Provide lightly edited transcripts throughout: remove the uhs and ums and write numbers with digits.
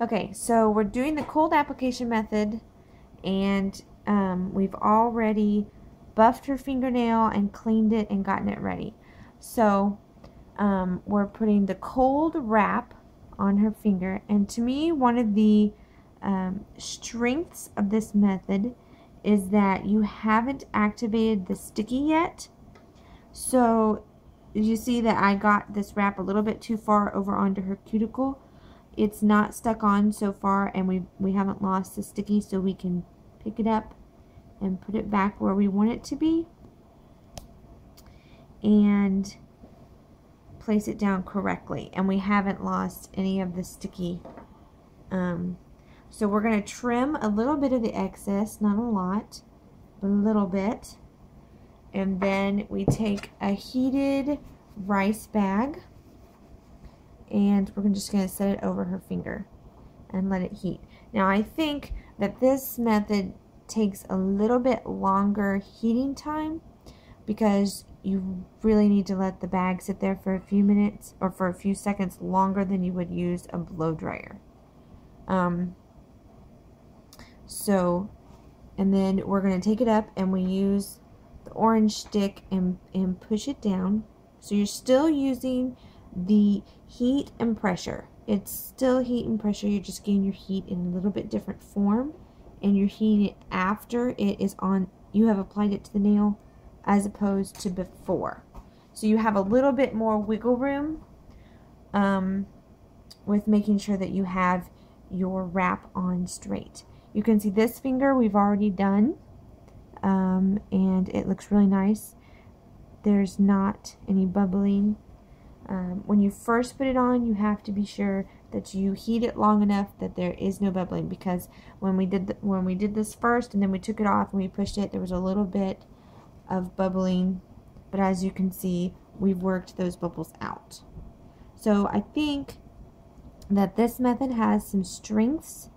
Okay, so we're doing the cold application method, and we've already buffed her fingernail and cleaned it and gotten it ready. So we're putting the cold wrap on her finger, and to me, one of the strengths of this method is that you haven't activated the sticky yet. So you see that I got this wrap a little bit too far over onto her cuticle. It's not stuck on so far, and we haven't lost the sticky, so we can pick it up and put it back where we want it to be and place it down correctly, and we haven't lost any of the sticky. So we're going to trim a little bit of the excess, not a lot, but a little bit, and then we take a heated rice bag and we're just going to set it over her finger and let it heat. Now I think that this method takes a little bit longer heating time because you really need to let the bag sit there for a few minutes or for a few seconds longer than you would use a blow dryer. And then we're going to take it up and we use the orange stick and push it down. So you're still using the heat and pressure. It's still heat and pressure. You're just getting your heat in a little bit different form, and you're heating it after it is on. You have applied it to the nail as opposed to before. So you have a little bit more wiggle room with making sure that you have your wrap on straight. You can see this finger we've already done, and it looks really nice. There's not any bubbling. When you first put it on, you have to be sure that you heat it long enough that there is no bubbling, because when we did this first and then we took it off and we pushed it, there was a little bit of bubbling, but as you can see, we've worked those bubbles out. So I think that this method has some strengths,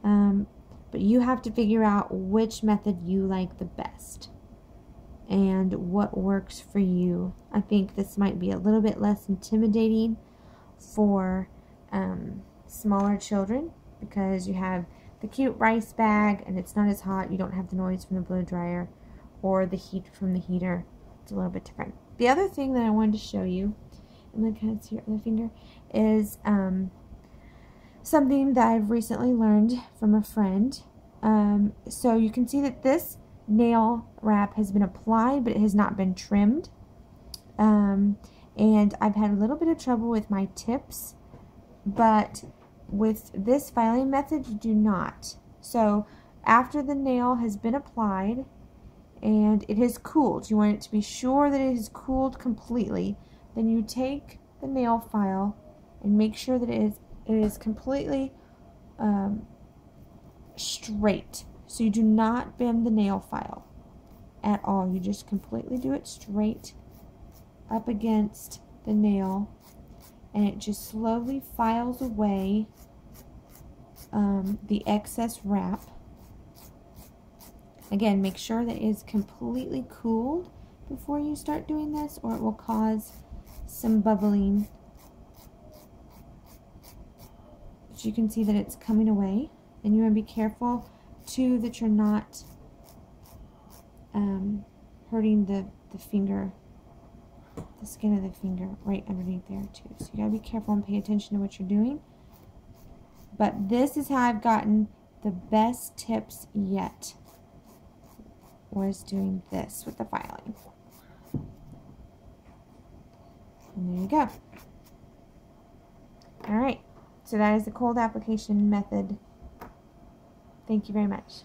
but you have to figure out which method you like the best and what works for you. I think this might be a little bit less intimidating for smaller children because you have the cute rice bag and it's not as hot. You don't have the noise from the blow dryer or the heat from the heater. It's a little bit different. The other thing that I wanted to show you, and then kind of see your other finger, is something that I've recently learned from a friend. So you can see that this nail wrap has been applied, but it has not been trimmed. And I've had a little bit of trouble with my tips, but with this filing method, you do not. So after the nail has been applied and it has cooled, you want it to be sure that it has cooled completely, then you take the nail file and make sure that it is completely straight. So you do not bend the nail file at all. You just completely do it straight up against the nail, and it just slowly files away the excess wrap. Again, make sure that it is completely cooled before you start doing this, or it will cause some bubbling. But you can see that it's coming away, and you want to be careful too that you're not hurting the finger, the skin of the finger right underneath there too. So you gotta be careful and pay attention to what you're doing. But this is how I've gotten the best tips yet, was doing this with the filing. And there you go. Alright, so that is the cold application method. Thank you very much.